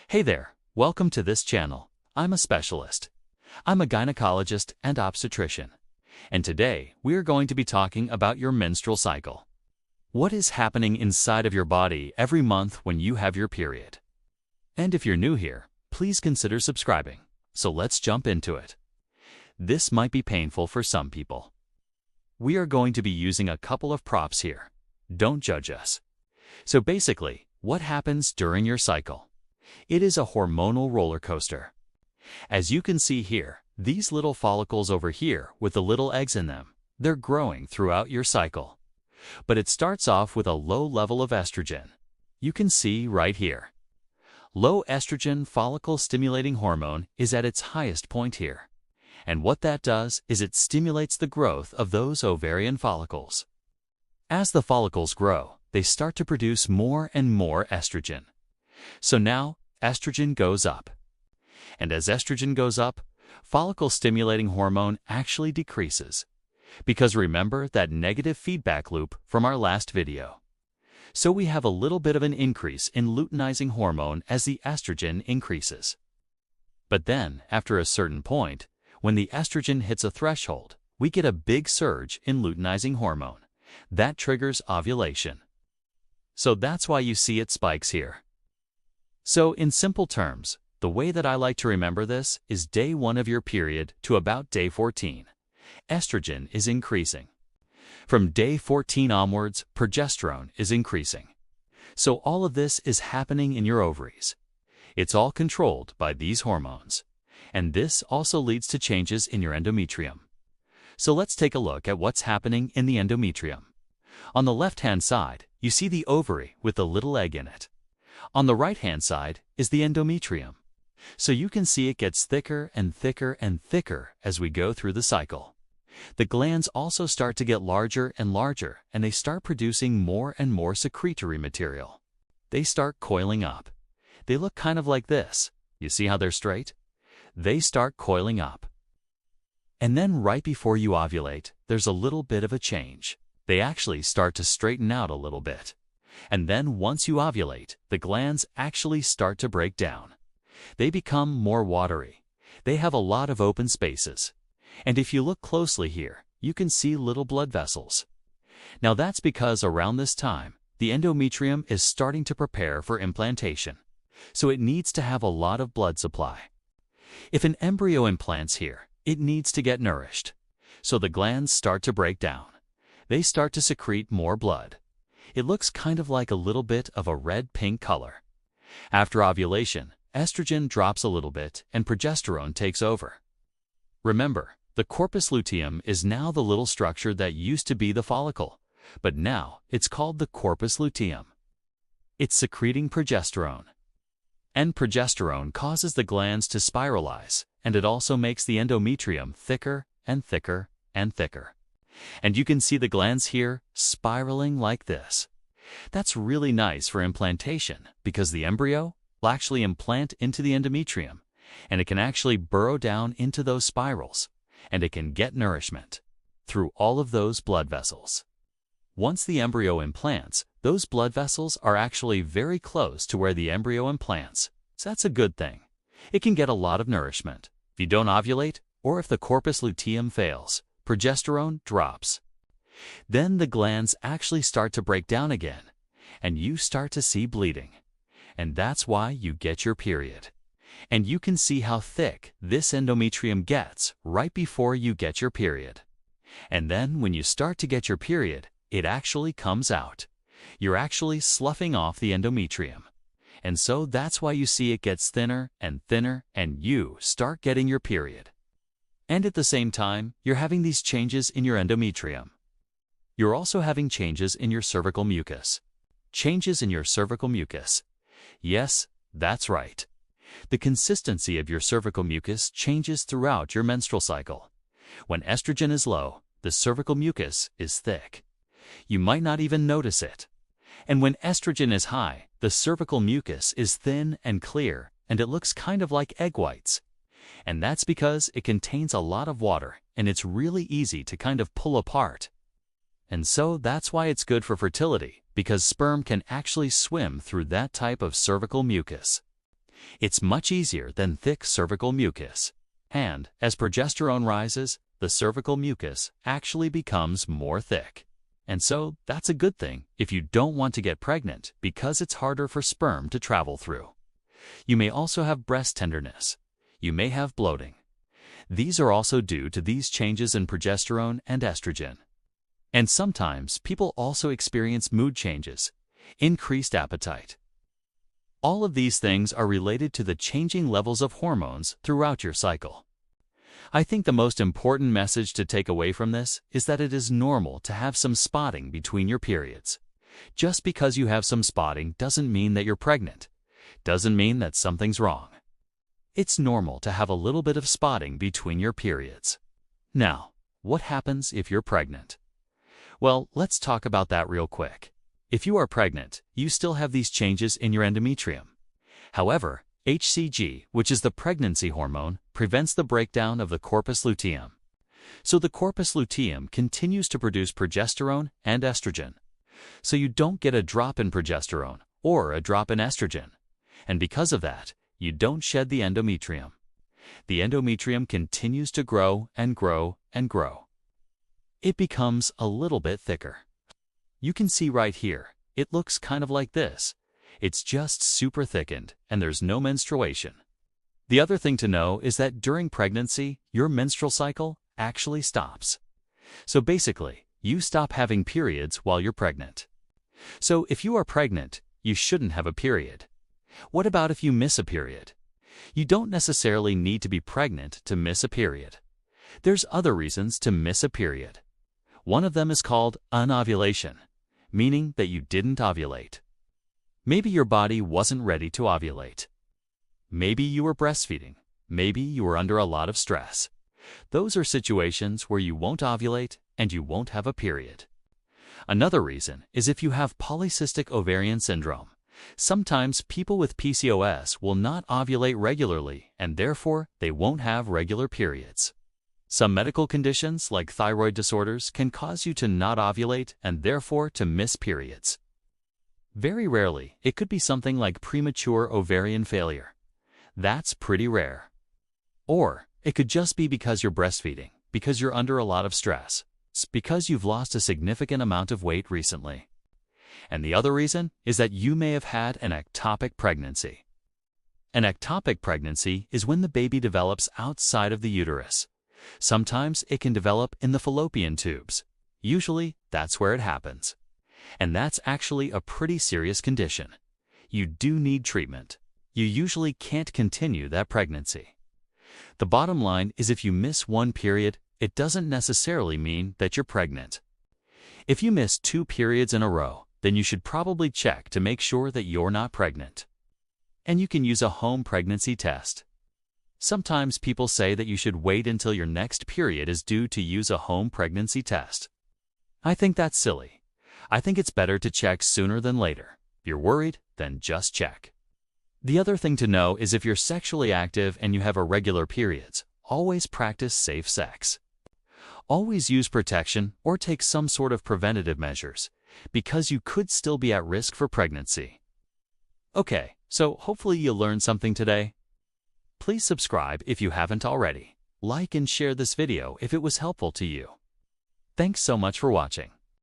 Hey there, welcome to this channel. I'm a specialist. I'm a gynecologist and obstetrician. And today we are going to be talking about your menstrual cycle. What is happening inside of your body every month when you have your period? And if you're new here, please consider subscribing. So let's jump into it. This might be painful for some people. We are going to be using a couple of props here. Don't judge us. So basically, what happens during your cycle? It is a hormonal roller coaster. As you can see here, these little follicles over here with the little eggs in them, they're growing throughout your cycle. But it starts off with a low level of estrogen. You can see right here. Low estrogen follicle-stimulating hormone is at its highest point here. And what that does is it stimulates the growth of those ovarian follicles. As the follicles grow, they start to produce more and more estrogen. So now, estrogen goes up. And as estrogen goes up, follicle-stimulating hormone actually decreases. Because remember that negative feedback loop from our last video. So we have a little bit of an increase in luteinizing hormone as the estrogen increases. But then, after a certain point, when the estrogen hits a threshold, we get a big surge in luteinizing hormone. That triggers ovulation. So that's why you see it spikes here. So in simple terms, the way that I like to remember this is day 1 of your period to about day 14. Estrogen is increasing. From day 14 onwards, progesterone is increasing. So all of this is happening in your ovaries. It's all controlled by these hormones. And this also leads to changes in your endometrium. So let's take a look at what's happening in the endometrium. On the left-hand side, you see the ovary with the little egg in it. On the right-hand side is the endometrium. So you can see it gets thicker and thicker and thicker as we go through the cycle. The glands also start to get larger and larger, and they start producing more and more secretory material. They start coiling up. They look kind of like this. You see how they're straight? They start coiling up. And then right before you ovulate, there's a little bit of a change. They actually start to straighten out a little bit. And then once you ovulate, the glands actually start to break down. They become more watery. They have a lot of open spaces. And if you look closely here, you can see little blood vessels. Now that's because around this time, the endometrium is starting to prepare for implantation. So it needs to have a lot of blood supply. If an embryo implants here, it needs to get nourished. So the glands start to break down. They start to secrete more blood. It looks kind of like a little bit of a red-pink color. After ovulation, estrogen drops a little bit and progesterone takes over. Remember, the corpus luteum is now the little structure that used to be the follicle, but now it's called the corpus luteum. It's secreting progesterone. And progesterone causes the glands to spiralize, and it also makes the endometrium thicker and thicker and thicker. And you can see the glands here spiraling like this. That's really nice for implantation because the embryo will actually implant into the endometrium, and it can actually burrow down into those spirals, and it can get nourishment through all of those blood vessels. Once the embryo implants, those blood vessels are actually very close to where the embryo implants, so that's a good thing. It can get a lot of nourishment. If you don't ovulate, or if the corpus luteum fails, progesterone drops. Then the glands actually start to break down again, and you start to see bleeding. And that's why you get your period. And you can see how thick this endometrium gets right before you get your period. And then when you start to get your period, it actually comes out. You're actually sloughing off the endometrium. And so that's why you see it gets thinner and thinner, and you start getting your period. And at the same time, you're having these changes in your endometrium. You're also having changes in your cervical mucus. Changes in your cervical mucus. Yes, that's right. The consistency of your cervical mucus changes throughout your menstrual cycle. When estrogen is low, the cervical mucus is thick. You might not even notice it. And when estrogen is high, the cervical mucus is thin and clear, and it looks kind of like egg whites. And that's because it contains a lot of water, and it's really easy to kind of pull apart. And so that's why it's good for fertility, because sperm can actually swim through that type of cervical mucus. It's much easier than thick cervical mucus. And as progesterone rises, the cervical mucus actually becomes more thick. And so that's a good thing if you don't want to get pregnant because it's harder for sperm to travel through. You may also have breast tenderness. You may have bloating. These are also due to these changes in progesterone and estrogen. And sometimes people also experience mood changes, increased appetite. All of these things are related to the changing levels of hormones throughout your cycle. I think the most important message to take away from this is that it is normal to have some spotting between your periods. Just because you have some spotting doesn't mean that you're pregnant. Doesn't mean that something's wrong. It's normal to have a little bit of spotting between your periods. Now, what happens if you're pregnant? Well, let's talk about that real quick. If you are pregnant, you still have these changes in your endometrium. However, HCG, which is the pregnancy hormone, prevents the breakdown of the corpus luteum. So the corpus luteum continues to produce progesterone and estrogen. So you don't get a drop in progesterone or a drop in estrogen. And because of that, you don't shed the endometrium. The endometrium continues to grow and grow and grow. It becomes a little bit thicker. You can see right here, it looks kind of like this. It's just super thickened, and there's no menstruation. The other thing to know is that during pregnancy, your menstrual cycle actually stops. So basically, you stop having periods while you're pregnant. So if you are pregnant, you shouldn't have a period. What about if you miss a period? You don't necessarily need to be pregnant to miss a period. There's other reasons to miss a period. One of them is called anovulation, meaning that you didn't ovulate. Maybe your body wasn't ready to ovulate. Maybe you were breastfeeding. Maybe you were under a lot of stress. Those are situations where you won't ovulate and you won't have a period. Another reason is if you have polycystic ovarian syndrome. Sometimes people with PCOS will not ovulate regularly and therefore they won't have regular periods. Some medical conditions like thyroid disorders can cause you to not ovulate and therefore to miss periods. Very rarely, it could be something like premature ovarian failure. That's pretty rare. Or it could just be because you're breastfeeding, because you're under a lot of stress, because you've lost a significant amount of weight recently. And the other reason is that you may have had an ectopic pregnancy. An ectopic pregnancy is when the baby develops outside of the uterus. Sometimes it can develop in the fallopian tubes. Usually, that's where it happens. And that's actually a pretty serious condition. You do need treatment. You usually can't continue that pregnancy. The bottom line is if you miss one period, it doesn't necessarily mean that you're pregnant. If you miss 2 periods in a row, then you should probably check to make sure that you're not pregnant. And you can use a home pregnancy test. Sometimes people say that you should wait until your next period is due to use a home pregnancy test. I think that's silly. I think it's better to check sooner than later. If you're worried, then just check. The other thing to know is if you're sexually active and you have irregular periods, always practice safe sex. Always use protection or take some sort of preventative measures, because you could still be at risk for pregnancy. Okay, so hopefully you learned something today. Please subscribe if you haven't already. Like and share this video if it was helpful to you. Thanks so much for watching.